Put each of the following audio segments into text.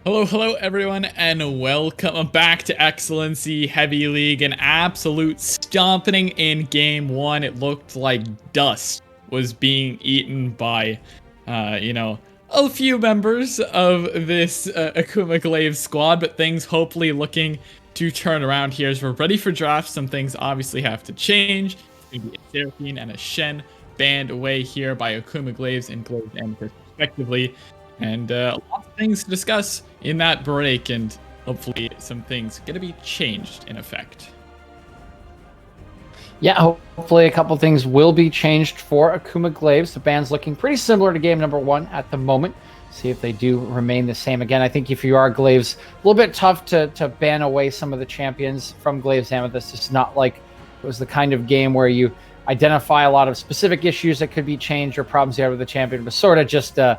Hello, everyone, and welcome back to Excellency Heavy League. An absolute stomping in Game 1. It looked like dust was being eaten by, a few members of this Akuma Glaive squad, but things hopefully looking to turn around here as we're ready for drafts. Some things obviously have to change. Maybe a Seraphine and a Shen banned away here by Akuma Glaives and Glaive Amethyst respectively. And lots of things to discuss in that break, and hopefully some things going to be changed in effect. Yeah, hopefully a couple things will be changed for Akuma Glaives. The band's looking pretty similar to game number 1 at the moment. See if they do remain the same. Again, I think if you are Glaives, a little bit tough to ban away some of the champions from Glaives Amethyst. It's not like it was the kind of game where you identify a lot of specific issues that could be changed or problems you have with the champion, but sort of just a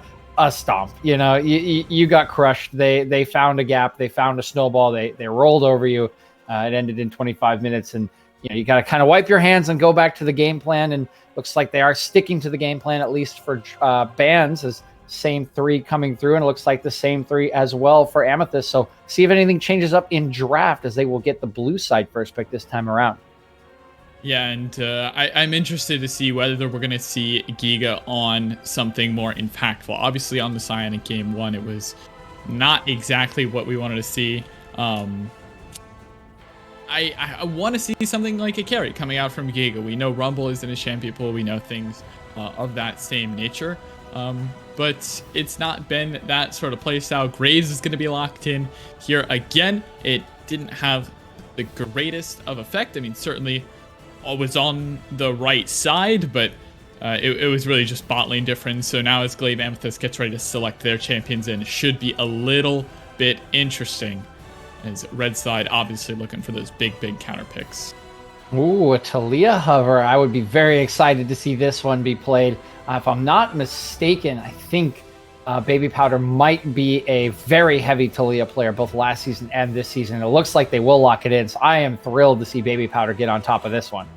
stomp. You know, you got crushed. They found a gap. They found a snowball. They rolled over you. It ended in 25 minutes, and you got to kind of wipe your hands and go back to the game plan. And looks like they are sticking to the game plan, at least for bans, as same 3 coming through, and it looks like the same 3 as well for Amethyst. So see if anything changes up in draft, as they will get the blue side first pick this time around. Yeah, and I'm interested to see whether we're going to see Giga on something more impactful. Obviously, on the Psionic Game 1, it was not exactly what we wanted to see. I want to see something like a carry coming out from Giga. We know Rumble is in his champion pool. We know things of that same nature. But it's not been that sort of playstyle. Graves is going to be locked in here again. It didn't have the greatest of effect. I mean, certainly was on the right side, but it was really just bot lane difference. So now as Glaive Amethyst gets ready to select their champions in, should be a little bit interesting, as red side obviously looking for those big counter picks. Ooh, a Talia hover. I would be very excited to see this one be played. If I'm not mistaken, I think Baby Powder might be a very heavy Talia player, both last season and this season. It looks like they will lock it in, so I am thrilled to see Baby Powder get on top of this one.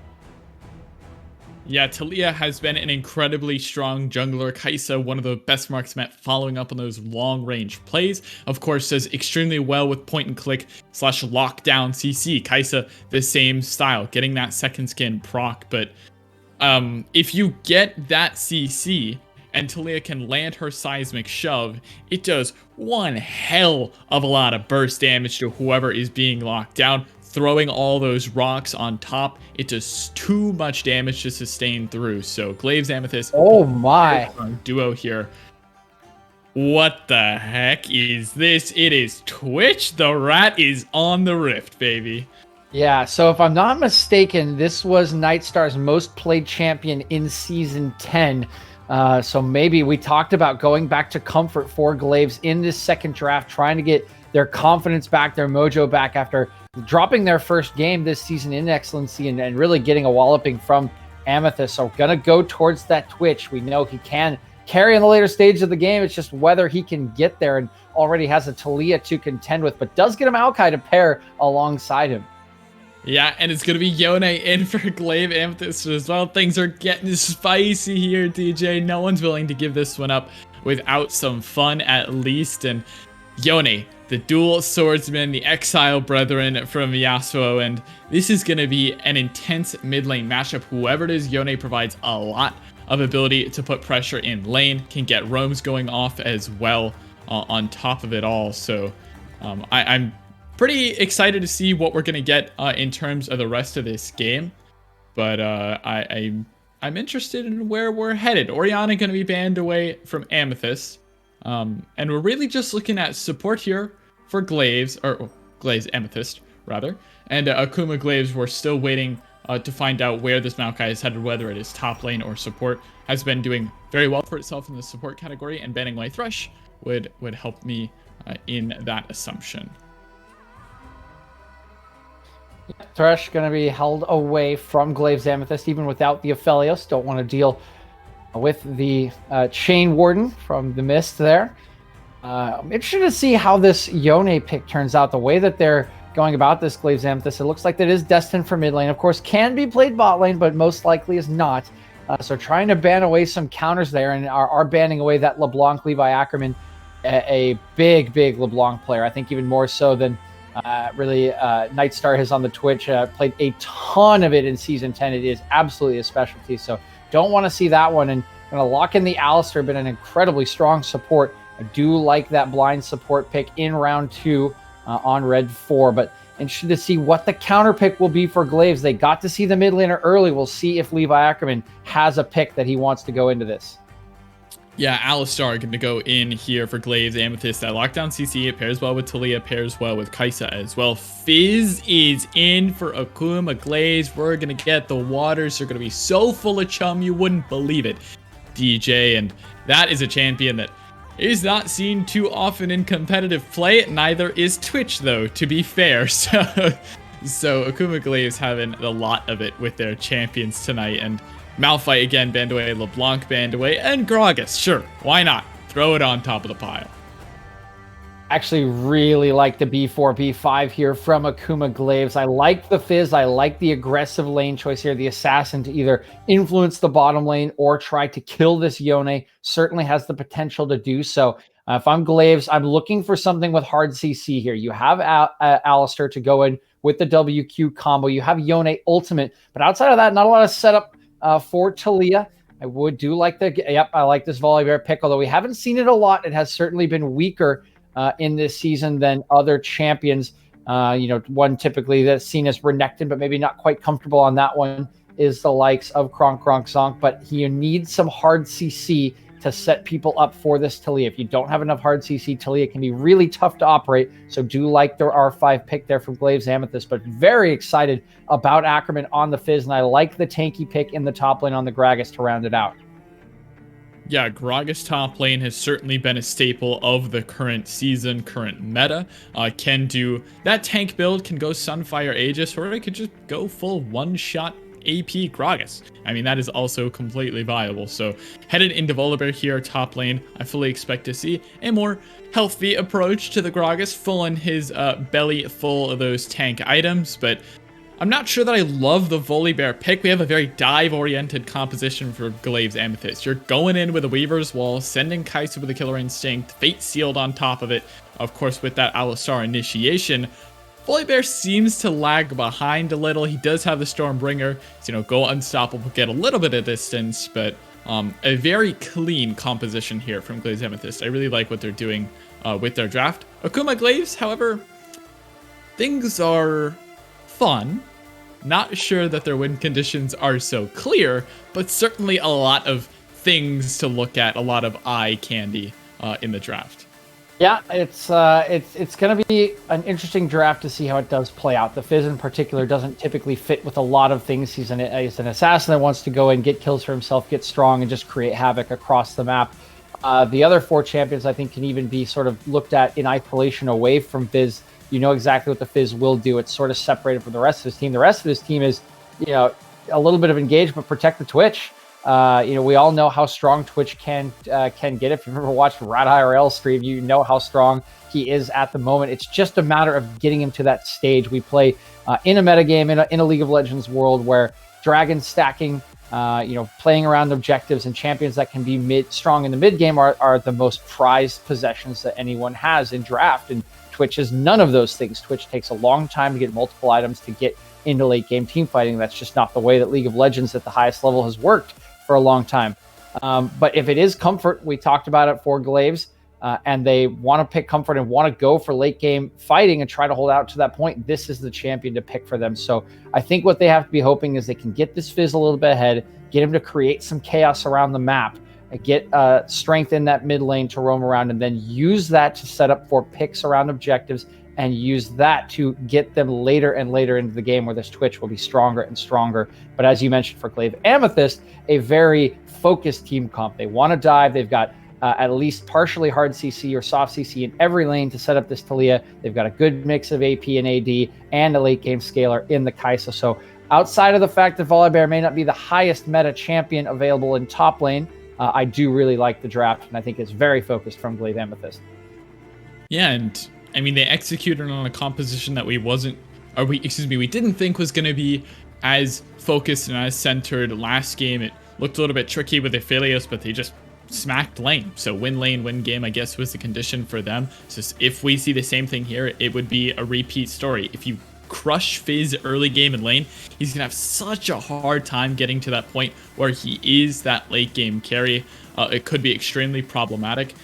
Yeah, Talia has been an incredibly strong jungler. Kaisa, one of the best marks met, following up on those long-range plays. Of course, does extremely well with point-and-click / lockdown CC. Kaisa, the same style, getting that second skin proc. But if you get that CC and Talia can land her seismic shove, it does one hell of a lot of burst damage to whoever is being locked down. Throwing all those rocks on top, it does too much damage to sustain through. So Glaive's Amethyst, oh my, duo here. What the heck is this? It is Twitch. The rat is on the rift, baby. Yeah, so if I'm not mistaken, this was Nightstar's most played champion in Season 10. So maybe we talked about going back to comfort for Glaives in this second draft, trying to get their confidence back, their mojo back after dropping their first game this season in Excellency and really getting a walloping from Amethyst. So going to go towards that Twitch. We know he can carry in the later stage of the game. It's just whether he can get there, and already has a Talia to contend with, but does get a Maokai to pair alongside him. Yeah, and it's going to be Yone in for Glaive Amethyst as well. Things are getting spicy here, DJ. No one's willing to give this one up without some fun at least. And Yone, the dual swordsman, the exile brethren from Yasuo, and this is going to be an intense mid lane matchup. Whoever it is, Yone provides a lot of ability to put pressure in lane, can get roams going off as well on top of it all. So I'm pretty excited to see what we're going to get in terms of the rest of this game. But I'm interested in where we're headed. Orianna going to be banned away from Amethyst. And we're really just looking at support here for Glaives, or Glaives Amethyst, rather. And Akuma Glaives, we're still waiting to find out where this Maokai is headed, whether it is top lane or support. Has been doing very well for itself in the support category, and banning away Thresh would help me in that assumption. Thresh going to be held away from Glaive's Amethyst, even without the Aphelios. Don't want to deal with the Chain Warden from the Mist there. I'm interested to see how this Yone pick turns out. The way that they're going about this Glaive's Amethyst, it looks like that is destined for mid lane. Of course, can be played bot lane, but most likely is not. So trying to ban away some counters there, and are banning away that LeBlanc, Levi Ackerman, a big LeBlanc player. I think even more so than really Nightstar has on the Twitch. Played a ton of it in Season 10. It is absolutely a specialty. So don't want to see that one. And going to lock in the Alistair, been an incredibly strong support. I do like that blind support pick in round 2 on red 4. But interested to see what the counter pick will be for Glaives. They got to see the mid laner early. We'll see if Levi Ackerman has a pick that he wants to go into this. Yeah, Alistar going to go in here for Glaive's Amethyst. That lockdown CC, it pairs well with Talia, pairs well with Kaisa as well. Fizz is in for Akuma Glaives. We're going to get the waters. They're going to be so full of chum, you wouldn't believe it, DJ. And that is a champion that is not seen too often in competitive play. Neither is Twitch, though, to be fair. So Akuma Glaives having a lot of it with their champions tonight. And Malphite again banned away, LeBlanc banned away, and Gragas, sure, why not? Throw it on top of the pile. Actually really like the B4, B5 here from Akuma Glaives. I like the Fizz, I like the aggressive lane choice here, the Assassin to either influence the bottom lane or try to kill this Yone. Certainly has the potential to do so. If I'm Glaives, I'm looking for something with hard CC here. You have Alistair to go in with the WQ combo. You have Yone ultimate, but outside of that, not a lot of setup for Talia. I do like I like this Volibear pick, although we haven't seen it a lot. It has certainly been weaker in this season than other champions. One typically that's seen as Renekton, but maybe not quite comfortable on that one is the likes of Kronk Zonk, but you need some hard CC to set people up for this Talia. If you don't have enough hard CC, Talia can be really tough to operate. So do like their R5 pick there from Glaive's Amethyst, but very excited about Ackerman on the Fizz, and I like the tanky pick in the top lane on the Gragas to round it out. Yeah, Gragas top lane has certainly been a staple of the current season, current meta. Can do that tank build, can go Sunfire Aegis, or it could just go full one-shot AP Gragas. I mean, that is also completely viable. So headed into Volibear here, top lane, I fully expect to see a more healthy approach to the Gragas, full in his belly full of those tank items, but I'm not sure that I love the Volibear pick. We have a very dive-oriented composition for Glaive's Amethyst. You're going in with a Weaver's Wall, sending Kaisa with a Killer Instinct, Fate Sealed on top of it, of course with that Alistar initiation. Volibear seems to lag behind a little. He does have the Stormbringer, so, go unstoppable, get a little bit of distance, but a very clean composition here from Glaive's Amethyst. I really like what they're doing with their draft. Akuma Glaives, however, things are fun. Not sure that their win conditions are so clear, but certainly a lot of things to look at, a lot of eye candy in the draft. Yeah, it's going to be an interesting draft to see how it does play out. The Fizz in particular doesn't typically fit with a lot of things. He's an assassin that wants to go and get kills for himself, get strong, and just create havoc across the map. The other 4 champions, I think, can even be sort of looked at in isolation away from Fizz. You know exactly what the Fizz will do. It's sort of separated from the rest of his team. The rest of his team is, a little bit of engagement, protect the Twitch. We all know how strong Twitch can get. If you've ever watched Rat IRL stream, you know how strong he is at the moment. It's just a matter of getting him to that stage. We play in a metagame, in a League of Legends world where dragon stacking, playing around objectives and champions that can be strong in the mid game are the most prized possessions that anyone has in draft. And Twitch is none of those things. Twitch takes a long time to get multiple items to get into late game team fighting. That's just not the way that League of Legends at the highest level has worked for a long time. But if it is comfort, we talked about it for Glaives, and they want to pick comfort and want to go for late game fighting and try to hold out to that point, this is the champion to pick for them. So I think what they have to be hoping is they can get this Fizz a little bit ahead, get him to create some chaos around the map, get strength in that mid lane to roam around, and then use that to set up for picks around objectives and use that to get them later and later into the game where this Twitch will be stronger and stronger. But as you mentioned for Glaive Amethyst, a very focused team comp. They want to dive. They've got at least partially hard CC or soft CC in every lane to set up this Talia. They've got a good mix of AP and AD and a late game scaler in the Kaisa. So outside of the fact that Volibear may not be the highest meta champion available in top lane, I do really like the draft, and I think it's very focused from Glaive Amethyst. Yeah, and I mean, they executed on a composition that we didn't think was going to be as focused and as centered last game. It looked a little bit tricky with Aphelios, but they just smacked lane. So win lane, win game, I guess, was the condition for them. So if we see the same thing here, it would be a repeat story. If you crush Fizz early game in lane, he's gonna have such a hard time getting to that point where he is that late game carry. It could be extremely problematic.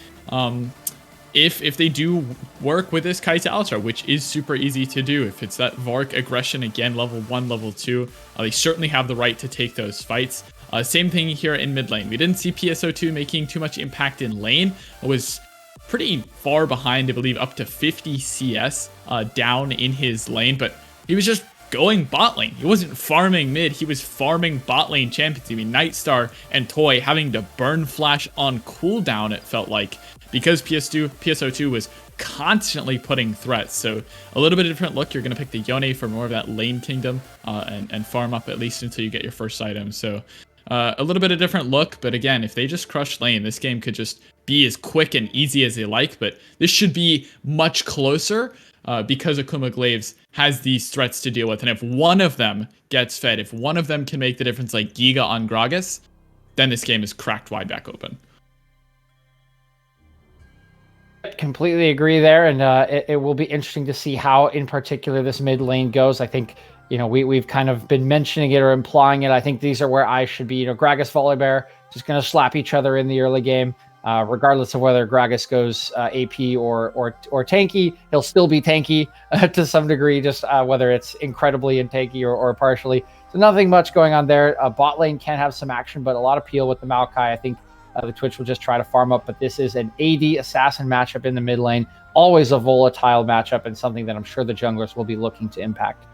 If they do work with this Kai'Sa Alistar, which is super easy to do, if it's that Vark aggression, again, level 1, level 2, they certainly have the right to take those fights. Same thing here in mid lane. We didn't see PSO2 making too much impact in lane. It was pretty far behind, I believe, up to 50 CS down in his lane, but he was just going bot lane. He wasn't farming mid, he was farming bot lane champions. I mean, Nightstar and Toy having to burn flash on cooldown, it felt like, because PSO2 was constantly putting threats. So a little bit of a different look. You're going to pick the Yone for more of that lane kingdom and farm up at least until you get your first item. So a little bit of different look, but again, if they just crush lane, this game could just be as quick and easy as they like, but this should be much closer because Akuma Glaives has these threats to deal with. And if one of them gets fed, if one of them can make the difference like Giga on Gragas, then this game is cracked wide back open. Completely agree there, and it will be interesting to see how, in particular, this mid lane goes. I think, you know, we've kind of been mentioning it or implying it. I think these are where I should be. You know, Gragas, Volibear, just going to slap each other in the early game. Regardless of whether Gragas goes AP or tanky, he'll still be tanky to some degree, just whether it's incredibly and tanky or partially. So nothing much going on there. Bot lane can have some action, but a lot of peel with the Maokai. I think the Twitch will just try to farm up, but this is an AD assassin matchup in the mid lane. Always a volatile matchup and something that I'm sure the junglers will be looking to impact.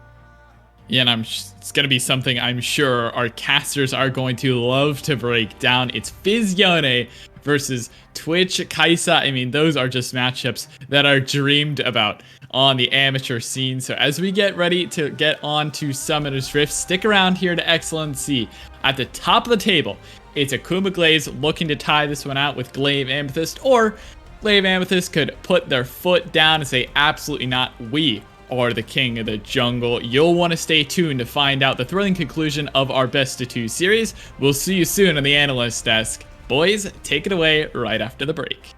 Yeah, and it's going to be something I'm sure our casters are going to love to break down. It's Fizz Yone versus Twitch Kai'Sa. I mean, those are just matchups that are dreamed about on the amateur scene. So as we get ready to get on to Summoner's Rift, stick around here to Excellency. At the top of the table, it's Akuma Glaives looking to tie this one out with Glaive Amethyst, or Glaive Amethyst could put their foot down and say, absolutely not, we are the king of the jungle. You'll want to stay tuned to find out the thrilling conclusion of our best of 2 series. We'll see you soon on the analyst desk. Boys, take it away right after the break.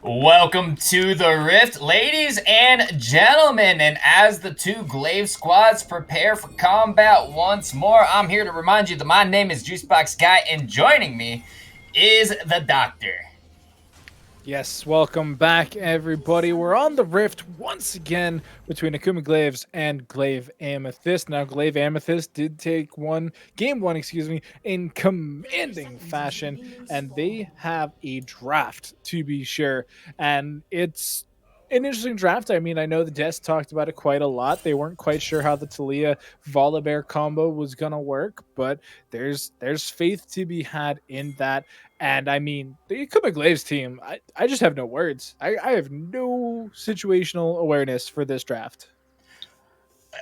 Welcome to the Rift, ladies and gentlemen, and as the two Glaive squads prepare for combat once more, I'm here to remind you that my name is Juicebox Guy, and joining me is the Doctor. Yes, welcome back, everybody. We're on the Rift once again between Akuma Glaives and Glaive Amethyst. Now, Glaive Amethyst did take game one, in commanding fashion, and they have a draft, to be sure. And it's an interesting draft. I mean, I know the Des talked about it quite a lot. They weren't quite sure how the Talia Volibear combo was gonna work, but there's faith to be had in that. And I mean, the Akuma Glaives team, I just have no words. I have no situational awareness for this draft.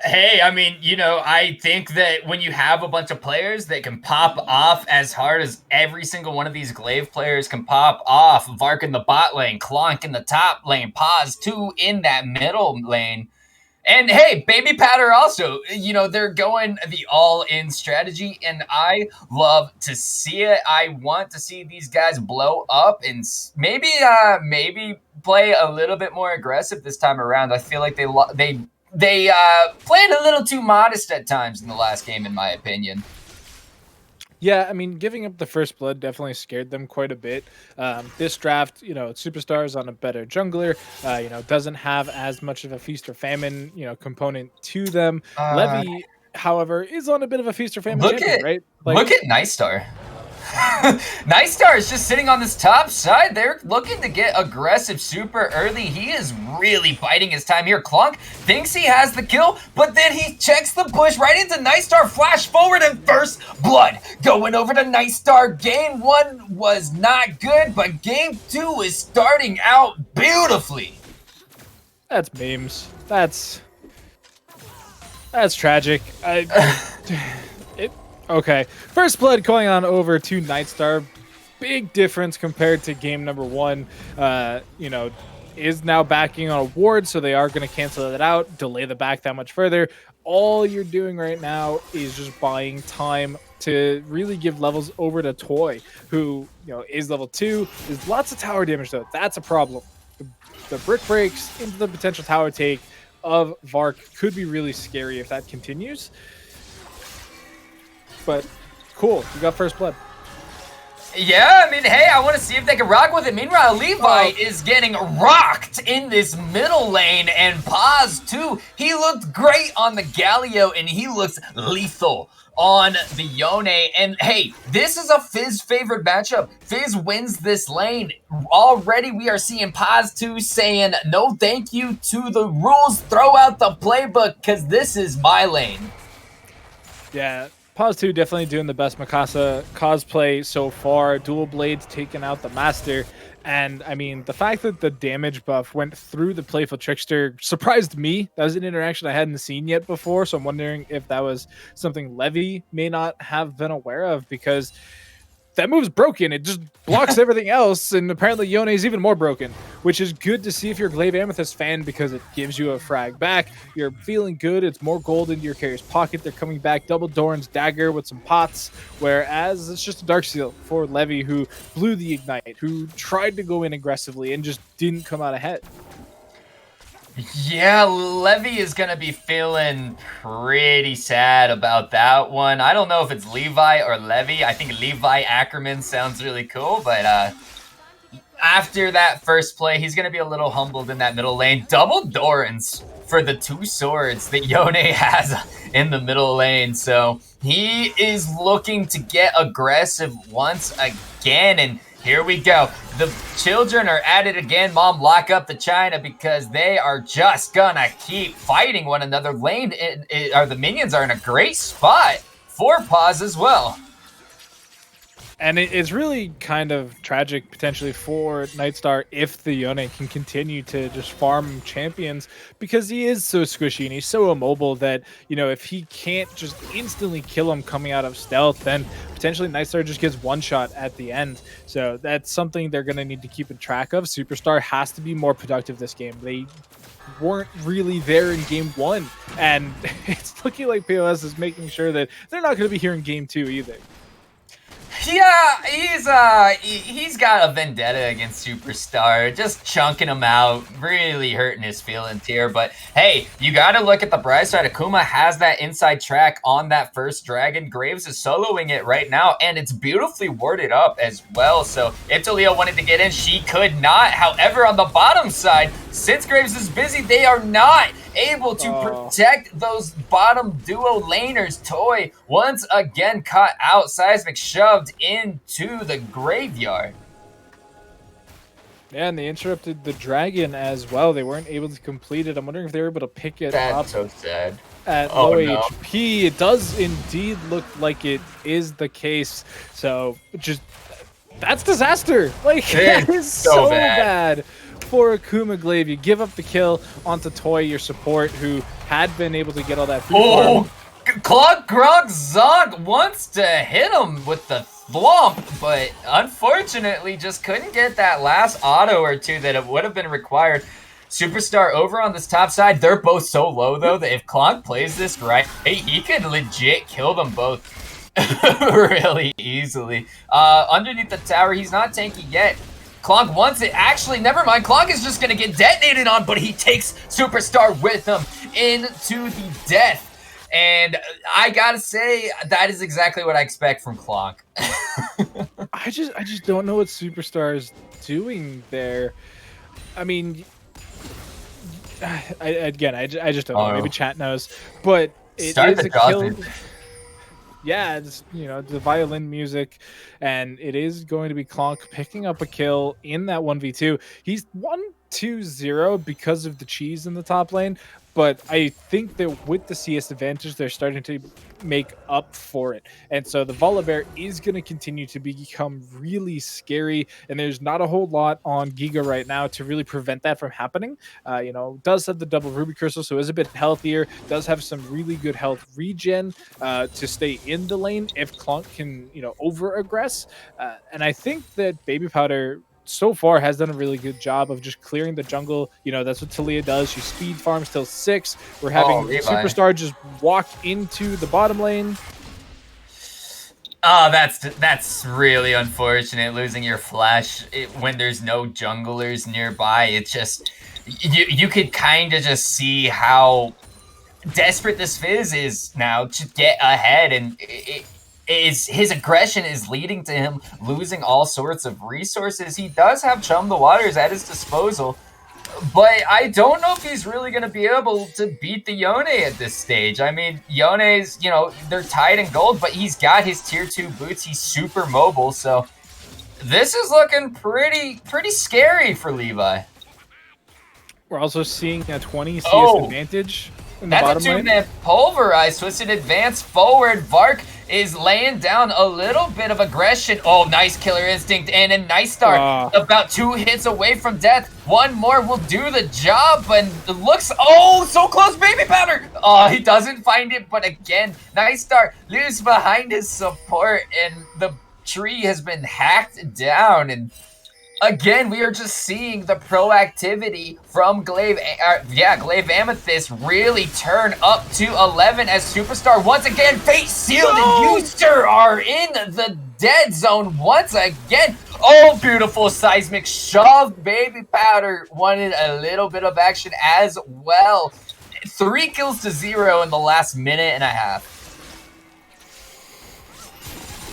Hey, I mean, I think that when you have a bunch of players that can pop off as hard as every single one of these Glaive players can pop off, Vark in the bot lane, Clonk in the top lane, Paz 2 in that middle lane, and hey, Baby Powder also, they're going the all-in strategy, and I love to see it. I want to see these guys blow up and maybe play a little bit more aggressive this time around. I feel like they played a little too modest at times in the last game, in my opinion. Yeah, I mean, giving up the first blood definitely scared them quite a bit. This draft, Superstars on a better jungler, doesn't have as much of a feast or famine, component to them. Levy, however, is on a bit of a feast or famine champion, right? Look at Night Star. Night Star is just sitting on this top side. They're looking to get aggressive super early. He is really biding his time here. Clonk thinks he has the kill, but then he checks the push right into Night Star. Flash forward and first blood going over to Night Star. Game one was not good, but game two is starting out beautifully. That's memes. That's tragic. Okay, first blood going on over to Nightstar. Big difference compared to game number one. Is now backing on a ward, so they are going to cancel that out, delay the back that much further. All you're doing right now is just buying time to really give levels over to Toy, who is level 2. There's lots of tower damage though. That's a problem. The brick breaks into the potential tower take of Vark could be really scary if that continues. But cool, you got first blood. Yeah, I mean, hey, I want to see if they can rock with it. Meanwhile, Levi is getting rocked in this middle lane, and Paz too. He looked great on the Galio, and he looks lethal on the Yone. And hey, this is a Fizz favored matchup. Fizz wins this lane. Already we are seeing Paz 2 saying no thank you to the rules, throw out the playbook, because this is my lane. Yeah, Paz 2 definitely doing the best Mikasa cosplay so far. Dual Blades taking out the Master. And I mean, the fact that the damage buff went through the Playful Trickster surprised me. That was an interaction I hadn't seen yet before. So I'm wondering if that was something Levy may not have been aware of, because that move's broken. It just blocks everything else, and apparently Yone is even more broken, which is good to see if you're a Glaive Amethyst fan, because it gives you a frag back. You're feeling good. It's more gold into your carrier's pocket. They're coming back double Doran's dagger with some pots, whereas it's just a Darksteel for Levy, who blew the Ignite, who tried to go in aggressively and just didn't come out ahead. Yeah, Levy is going to be feeling pretty sad about that one. I don't know if it's Levi or Levy. I think Levi Ackerman sounds really cool, but after that first play, he's going to be a little humbled in that middle lane. Double Dorans for the 2 swords that Yone has in the middle lane. So he is looking to get aggressive once again, and here we go. The children are at it again. Mom, lock up the China, because they are just gonna keep fighting one another. Lane, the minions are in a great spot for Paz as well. And it's really kind of tragic potentially for Nightstar if the Yone can continue to just farm champions, because he is so squishy and he's so immobile that, if he can't just instantly kill him coming out of stealth, then potentially Nightstar just gets one shot at the end. So that's something they're going to need to keep in track of. Superstar has to be more productive this game. They weren't really there in game one, and it's looking like POS is making sure that they're not going to be here in game two either. Yeah, He's got a vendetta against Superstar, just chunking him out, really hurting his feelings here. But hey, you got to look at the bright side. Akuma has that inside track on that first dragon. Graves is soloing it right now, and it's beautifully warded up as well. So if Talia wanted to get in, she could not. However, on the bottom side, since Graves is busy, they are not able to protect those bottom duo laners. Toy once again caught out. Seismic shoved into the graveyard. Yeah, and they interrupted the dragon as well. They weren't able to complete it. I'm wondering if they were able to pick it up. That's so sad. At low HP. It does indeed look like it is the case. So just that's disaster. Like that is so bad for Akuma Glaive. You give up the kill onto Toy, your support, who had been able to get all that free farm. Clog Grog Zog wants to hit him with the thwomp, but unfortunately just couldn't get that last auto or two that it would have been required. Superstar over on this top side, they're both so low though that if Clog plays this right, he could legit kill them both really easily. Underneath the tower, he's not tanky yet. Clog wants it. Actually, never mind. Clog is just going to get detonated on, but he takes Superstar with him into the death. And I got to say, that is exactly what I expect from Clog. I just don't know what Superstar is doing there. I mean, I just don't know. Maybe chat knows. But it is a kill. Yeah, it's, you know, the violin music, and it is going to be Clonk picking up a kill in that 1v2. He's 1-2-0 because of the cheese in the top lane, but I think that with the CS advantage, they're starting to make up for it. And so the Volibear is going to continue to become really scary, and there's not a whole lot on Giga right now to really prevent that from happening. You know, does have the double Ruby Crystal, so is a bit healthier, does have some really good health regen to stay in the lane if Clonk can, you know, over-aggress. And I think that Baby Powder so far has done a really good job of just clearing the jungle. You know, that's what Talia does. She speed farms till 6. We're having Superstar just walk into the bottom lane. Oh, that's really unfortunate, losing your flash when there's no junglers nearby. It's just, you could kind of just see how desperate this Fizz is now to get ahead, and his aggression is leading to him losing all sorts of resources. He does have Chum the Waters at his disposal, but I don't know if he's really going to be able to beat the Yone at this stage. I mean, Yone's, you know, they're tied in gold, but he's got his tier 2 boots. He's super mobile, so this is looking pretty scary for Levi. We're also seeing a 20 CS advantage in the bottom lane. That's a 2-man pulverize. Twisted advance forward. Vark is laying down a little bit of aggression. Oh, nice killer instinct and a nice start. About 2 hits away from death. One more will do the job, and it looks, so close, Baby Powder. Oh, he doesn't find it, but again, nice start. Leaves behind his support, and the tree has been hacked down, and again, we are just seeing the proactivity from Glaive Amethyst really turn up to 11 as Superstar once again Fate Sealed and Euster are in the dead zone once again. Oh, beautiful seismic shove. Baby Powder wanted a little bit of action as well. 3 kills to 0 in the last minute and a half.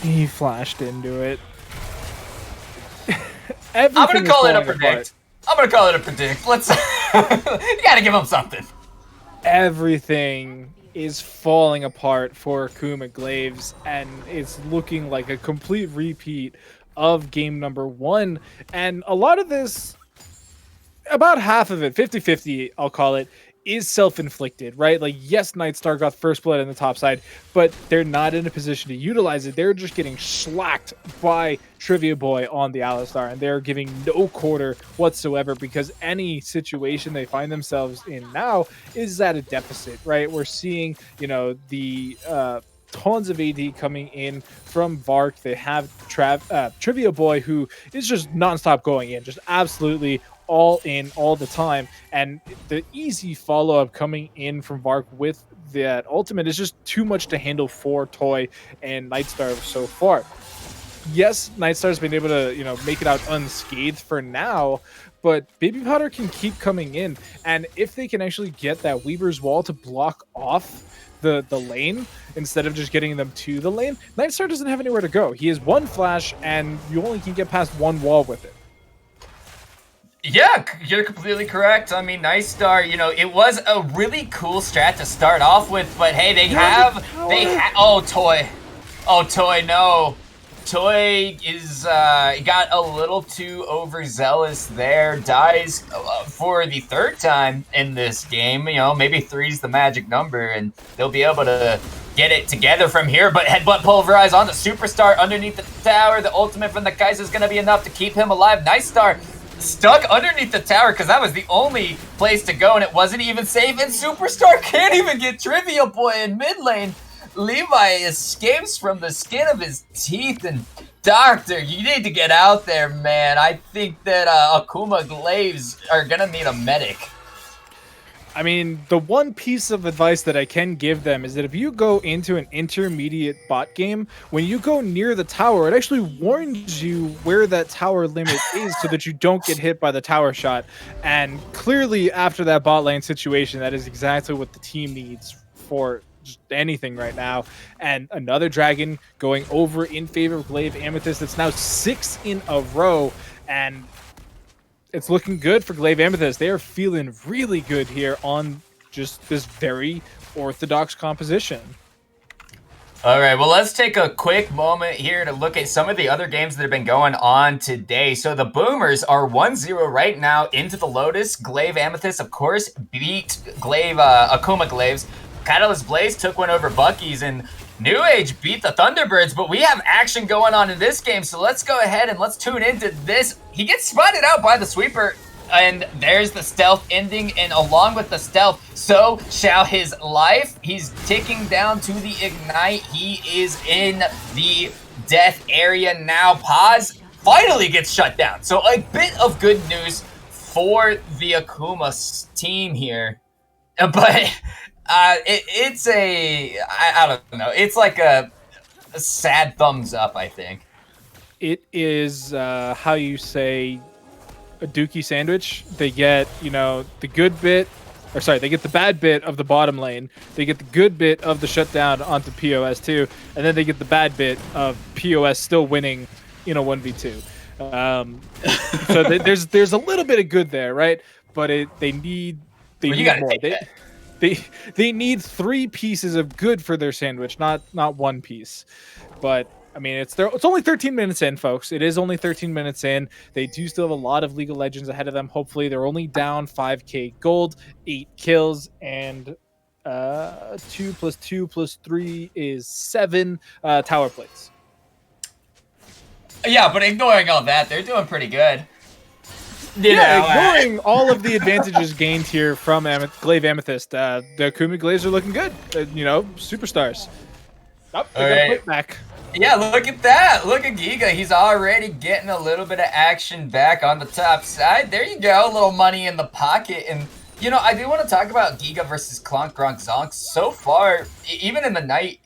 He flashed into it. I'm gonna call it a predict. Let's. You gotta give him something. Everything is falling apart for Akuma Glaives, and it's looking like a complete repeat of game number 1. And a lot of this, about half of it, 50-50, I'll call it, is self-inflicted, right? Like, yes, Nightstar got first blood in the top side, but they're not in a position to utilize it. They're just getting slacked by Trivia Boy on the Alistar, and they're giving no quarter whatsoever because any situation they find themselves in now is at a deficit, right? We're seeing, you know, the tons of AD coming in from Vark. They have Trivia Boy, who is just nonstop going in, just absolutely all in all the time, and the easy follow-up coming in from Vark with that ultimate is just too much to handle for Toy and Nightstar so far. yes, Nightstar's been able to, make it out unscathed for now, but Baby Powder can keep coming in. And if they can actually get that Weaver's Wall to block off the lane instead of just getting them to the lane, Nightstar doesn't have anywhere to go. He has one flash, and you only can get past one wall with it. Yeah, you're completely correct. I mean, Nightstar, it was a really cool strat to start off with, but hey, oh, Toy. Oh, Toy, no. Toy is, got a little too overzealous there, dies for the third time in this game. Maybe 3's the magic number, and they'll be able to get it together from here, but Headbutt Pulverize on the Superstar underneath the tower. The ultimate from the Kaiser is going to be enough to keep him alive. Nightstar stuck underneath the tower because that was the only place to go, and it wasn't even safe, and Superstar can't even get Trivia Boy in mid lane. Levi escapes from the skin of his teeth, and Doctor, you need to get out there, man. I think that Akuma Glaives are gonna need a medic. I mean, the one piece of advice that I can give them is that if you go into an intermediate bot game, when you go near the tower, it actually warns you where that tower limit is so that you don't get hit by the tower shot. And clearly, after that bot lane situation, that is exactly what the team needs for just anything right now. And another dragon going over in favor of Glaive Amethyst. It's now 6 in a row, and it's looking good for Glaive Amethyst. They are feeling really good here on just this very orthodox composition. All right, well, let's take a quick moment here to look at some of the other games that have been going on today. So the Boomers are 1-0 right now into the Lotus. Glaive Amethyst, of course, beat Akuma Glaives. Catalyst Blaze took one over Bucky's, and New Age beat the Thunderbirds, but we have action going on in this game, so let's go ahead and let's tune into this. He gets spotted out by the sweeper, and there's the stealth ending, and along with the stealth, so shall his life. He's ticking down to the ignite. He is in the death area now. Paz finally gets shut down, so a bit of good news for the Akuma team here, but it's I don't know. It's like a sad thumbs up, I think. It is how you say a dookie sandwich. They get, the good bit, or sorry, they get the bad bit of the bottom lane. They get the good bit of the shutdown onto POS too, and then they get the bad bit of POS still winning in a 1v2. So there's a little bit of good there, right? But they need more. They need 3 pieces of good for their sandwich, not 1 piece. But I mean, it's only 13 minutes in, folks. It is only 13 minutes in. They do still have a lot of League of Legends ahead of them. Hopefully, they're only down 5k gold, 8 kills, and 2 + 2 + 3 is 7 tower plates. Yeah, but ignoring all that, they're doing pretty good. Ignoring all of the advantages gained here from Glaive Amethyst, the Akuma Glaives are looking good. Superstars. Oh, they got a plate back. Yeah, look at that. Look at Giga. He's already getting a little bit of action back on the top side. There you go. A little money in the pocket. And, I do want to talk about Giga versus Clonk Gronk Zonk. So far, even in the night,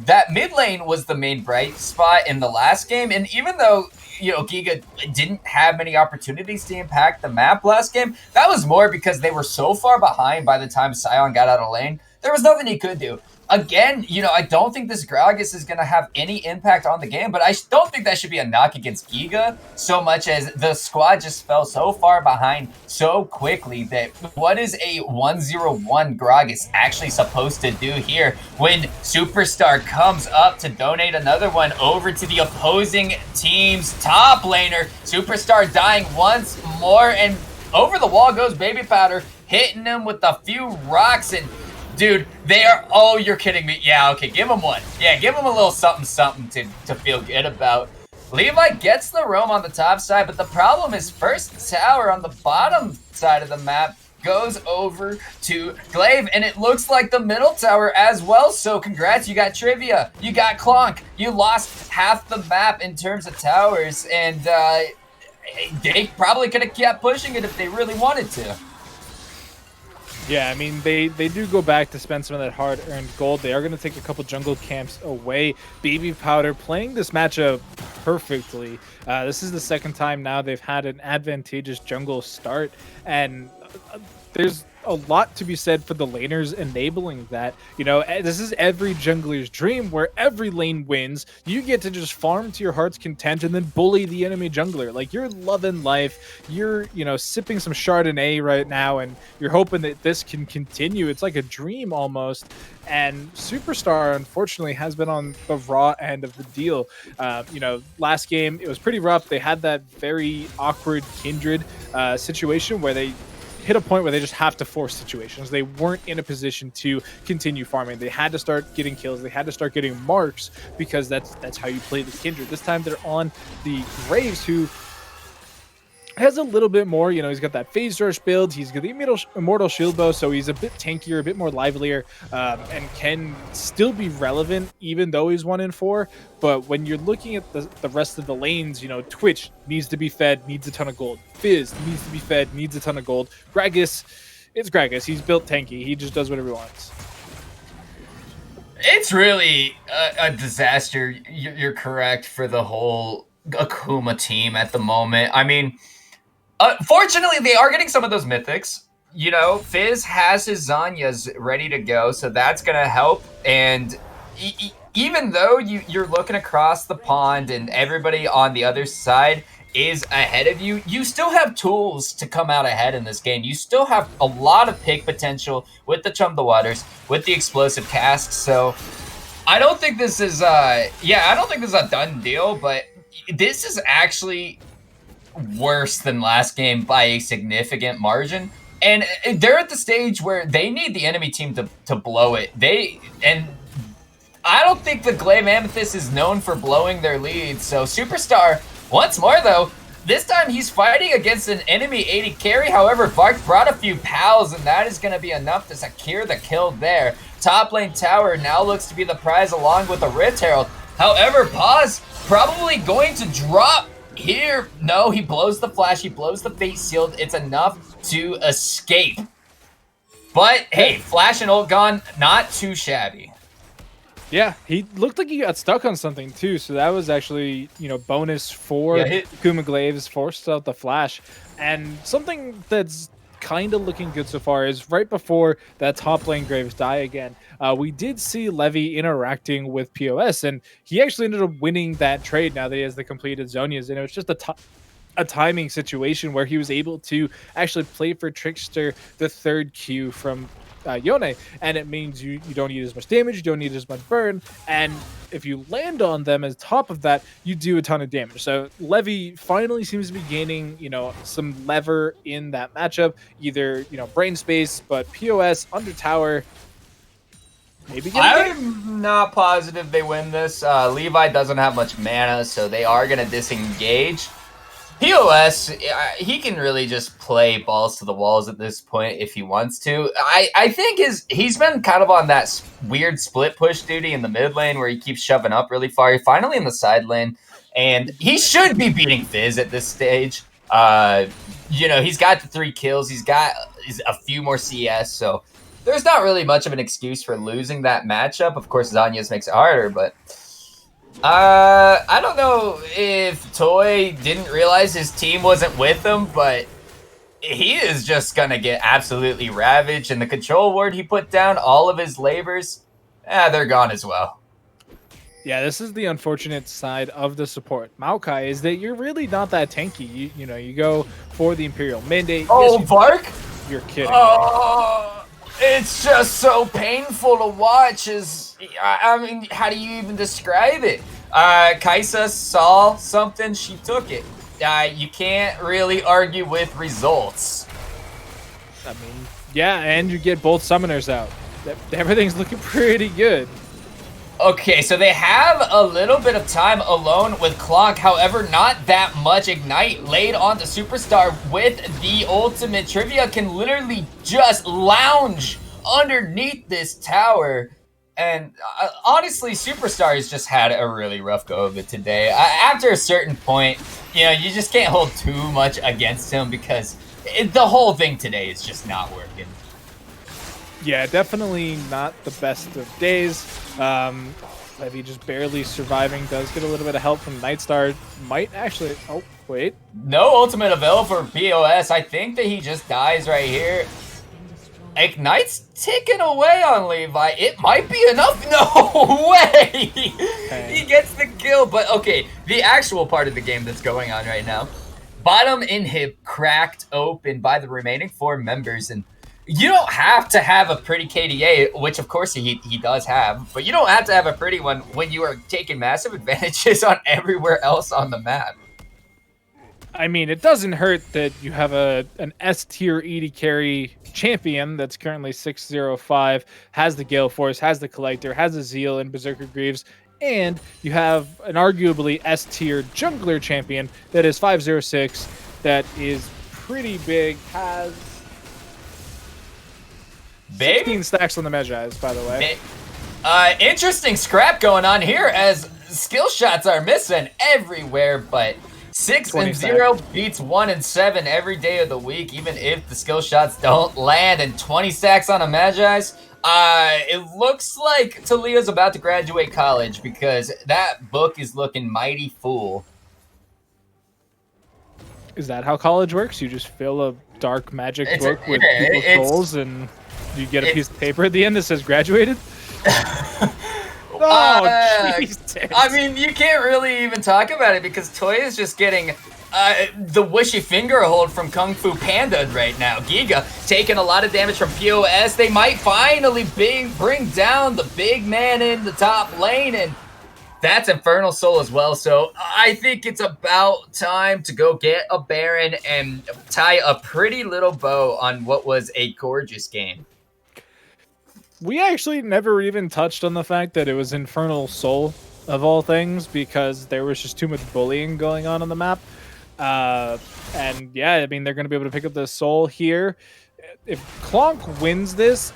that mid lane was the main bright spot in the last game. And even though, Giga didn't have many opportunities to impact the map last game, that was more because they were so far behind by the time Sion got out of lane. There was nothing he could do. Again, I don't think this Gragas is going to have any impact on the game, but I don't think that should be a knock against Giga so much as the squad just fell so far behind so quickly that what is a 1-0-1 Gragas actually supposed to do here when Superstar comes up to donate another one over to the opposing team's top laner? Superstar dying once more, and over the wall goes Baby Powder, hitting him with a few rocks, and dude, they are, oh, you're kidding me. Yeah, okay, give him one. Yeah, give him a little something to feel good about. Levi gets the roam on the top side, but the problem is first tower on the bottom side of the map goes over to Glaive, and it looks like the middle tower as well, so congrats, you got Trivia, you got Clonk, you lost half the map in terms of towers, and they probably could have kept pushing it if they really wanted to. Yeah, I mean, they do go back to spend some of that hard-earned gold. They are going to take a couple jungle camps away. Baby Powder playing this matchup perfectly. This is the second time now they've had an advantageous jungle start, and there's a lot to be said for the laners enabling that. You know, this is every jungler's dream where every lane wins. You get to just farm to your heart's content and then bully the enemy jungler. Like, you're loving life. You're, you know, sipping some Chardonnay right now, and you're hoping that this can continue. It's like a dream almost. And Superstar, unfortunately, has been on the raw end of the deal. You know, last game, it was pretty rough. They had that very awkward Kindred situation where they hit a point where they just have to force situations. They weren't in a position to continue farming. They had to start getting kills. They had to start getting marks because that's how you play the Kindred. This time they're on the Glaives, who has a little bit more, you know, he's got that phase rush build, he's got the immortal shield bow, so he's a bit tankier, a bit more livelier, and can still be relevant even though he's 1 in 4. But when you're looking at the rest of the lanes, you know, Twitch needs to be fed, needs a ton of gold. Fizz needs to be fed, needs a ton of gold. Gragas, it's Gragas, he's built tanky, he just does whatever he wants. It's really a disaster. You're correct for the whole Akuma team at the moment. I mean, fortunately, they are getting some of those mythics. You know, Fizz has his Zanyas ready to go, so that's going to help. And even though you're looking across the pond and everybody on the other side is ahead of you, you still have tools to come out ahead in this game. You still have a lot of pick potential with the Chum the Waters, with the explosive casks. So I don't think this is, I don't think this is a done deal, but this is actually worse than last game by a significant margin. And they're at the stage where they need the enemy team to blow it. And I don't think the Glaive Amethyst is known for blowing their leads. So Superstar, once more though, this time he's fighting against an enemy AD carry. However, Vark brought a few pals, and that is going to be enough to secure the kill there. Top lane tower now looks to be the prize along with the Rift Herald. However, Paz probably going to drop here. No, he blows the flash, he blows the face shield. It's enough to escape. But hey, flash and ult gone, not too shabby. Yeah, he looked like he got stuck on something too, so that was actually, you know, bonus for Akuma Glaives, forced out the flash. And something that's kind of looking good so far is right before that top lane Graves die again, we did see Levy interacting with POS, and he actually ended up winning that trade now that he has the completed Zonias, and it was just a timing situation where he was able to actually play for Trickster the third Q from Yone, and it means you don't need as much damage, you don't need as much burn, and if you land on them as top of that, you do a ton of damage. So Levy finally seems to be gaining, you know, some lever in that matchup, either, you know, brain space, but POS under tower, maybe I'm not positive they win this. Levi doesn't have much mana, so they are going to disengage. POS, he can really just play balls to the walls at this point if he wants to. I think he's been kind of on that weird split push duty in the mid lane where he keeps shoving up really far. He's finally in the side lane, and he should be beating Fizz at this stage. You know, he's got the 3 kills. He's got a few more CS, so there's not really much of an excuse for losing that matchup. Of course, Zanyas makes it harder, but I don't know if Toy didn't realize his team wasn't with him, but he is just gonna get absolutely ravaged. And the control ward he put down, all of his labors, they're gone as well. Yeah, this is the unfortunate side of the support, Maokai, is that you're really not that tanky. You know, you go for the Imperial Mandate. Oh, yes, Vark? You're kidding. Oh, it's just so painful to watch. I mean, how do you even describe it? Kaisa saw something, she took it. You can't really argue with results. I mean, yeah, and you get both summoners out. Everything's looking pretty good. Okay, so they have a little bit of time alone with Clock, however, not that much. Ignite laid onto Superstar with the ultimate. Trivia can literally just lounge underneath this tower. And honestly, Superstar has just had a really rough go of it today. After a certain point, you know, you just can't hold too much against him because the whole thing today is just not working. Yeah, definitely not the best of days. Levy just barely surviving. Does get a little bit of help from Nightstar. Might actually. Oh, wait. No ultimate available for BOS. I think that he just dies right here. Ignite's ticking away on Levi. It might be enough. No way! Okay. He gets the kill. But okay, the actual part of the game that's going on right now. Bottom inhib cracked open by the remaining 4 members. And you don't have to have a pretty KDA, which of course he does have. But you don't have to have a pretty one when you are taking massive advantages on everywhere else on the map. I mean, it doesn't hurt that you have an S tier ED carry champion that's currently 605, has the Gale Force, has the Collector, has a Zeal and Berserker Greaves, and you have an arguably S tier jungler champion that is 506, that is pretty big, has 16 stacks on the Magi, by the way. Interesting scrap going on here as skill shots are missing everywhere, but 6 and 0 beats 1 and 7 every day of the week, even if the skill shots don't land. And 20 stacks on a Magi's. It looks like Talia's about to graduate college because that book is looking mighty full. Is that how college works? You just fill a dark magic book with people's souls and you get a piece of paper at the end that says graduated? Oh, Jesus. I mean, you can't really even talk about it because Toya is just getting the wishy finger hold from Kung Fu Panda right now. Giga taking a lot of damage from POS. They might finally bring down the big man in the top lane, and that's Infernal Soul as well. So I think it's about time to go get a Baron and tie a pretty little bow on what was a gorgeous game. We actually never even touched on the fact that it was Infernal Soul, of all things, because there was just too much bullying going on the map. And yeah, I mean, they're going to be able to pick up the Soul here. If Clonk wins this,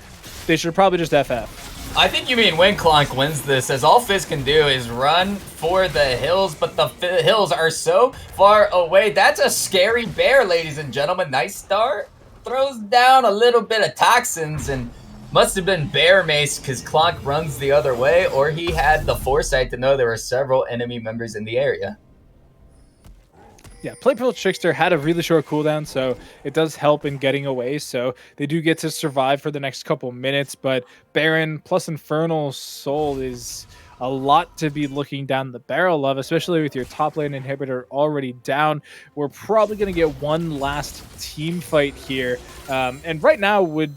they should probably just FF. I think you mean when Clonk wins this, as all Fizz can do is run for the hills, but the hills are so far away. That's a scary bear, ladies and gentlemen. Nice start. Throws down a little bit of toxins, and must have been bear mace because Clonk runs the other way, or he had the foresight to know there were several enemy members in the area. Yeah, Playful Trickster had a really short cooldown, so it does help in getting away. So they do get to survive for the next couple minutes, but Baron plus Infernal Soul is a lot to be looking down the barrel of, especially with your top lane inhibitor already down. We're probably going to get one last team fight here. And right now would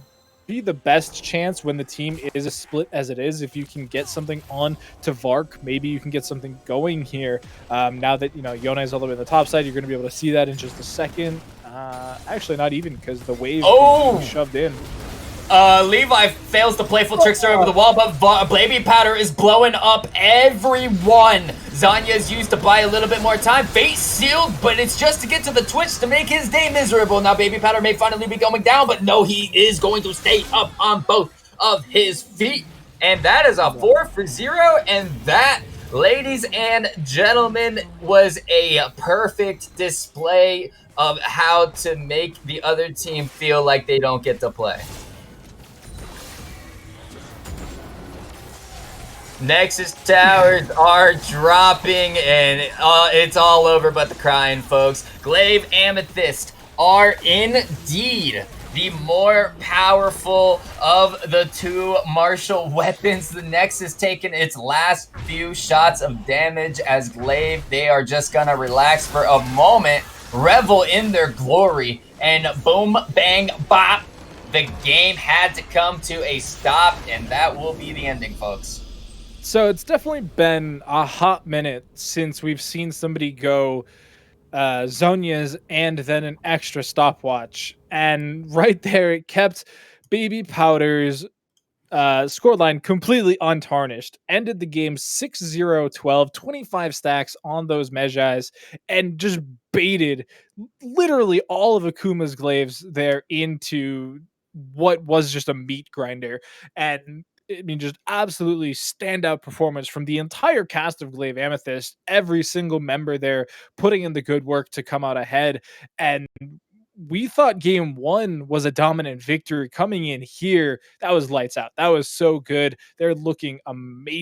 be the best chance when the team is a split as it is. If you can get something on to Vark, maybe you can get something going here. Now that, you know, Yona is all the way on the top side, you're going to be able to see that in just a second. Actually, not even, because the wave is shoved in. Levi fails the Playful Trickster over the wall, but Baby Powder is blowing up everyone. Zanya is used to buy a little bit more time. Fate sealed, but it's just to get to the Twitch to make his day miserable. Now Baby Powder may finally be going down, but no, he is going to stay up on both of his feet. And that is a 4-for-0, and that, ladies and gentlemen, was a perfect display of how to make the other team feel like they don't get to play. Nexus towers are dropping, and it's all over but the crying, folks. Glaive, Amethyst are indeed the more powerful of the two martial weapons. The Nexus taking its last few shots of damage as Glaive, they are just gonna relax for a moment, revel in their glory, and boom, bang, bop. The game had to come to a stop, and that will be the ending, folks. So it's definitely been a hot minute since we've seen somebody go Zonia's and then an extra stopwatch. And right there, it kept Baby Powder's scoreline completely untarnished. Ended the game 6-0-12, 25 stacks on those Mejais, and just baited literally all of Akuma's glaives there into what was just a meat grinder. And I mean, just absolutely standout performance from the entire cast of Glaive Amethyst. Every single member there putting in the good work to come out ahead. And we thought game one was a dominant victory. Coming in here, that was lights out. That was so good. They're looking amazing.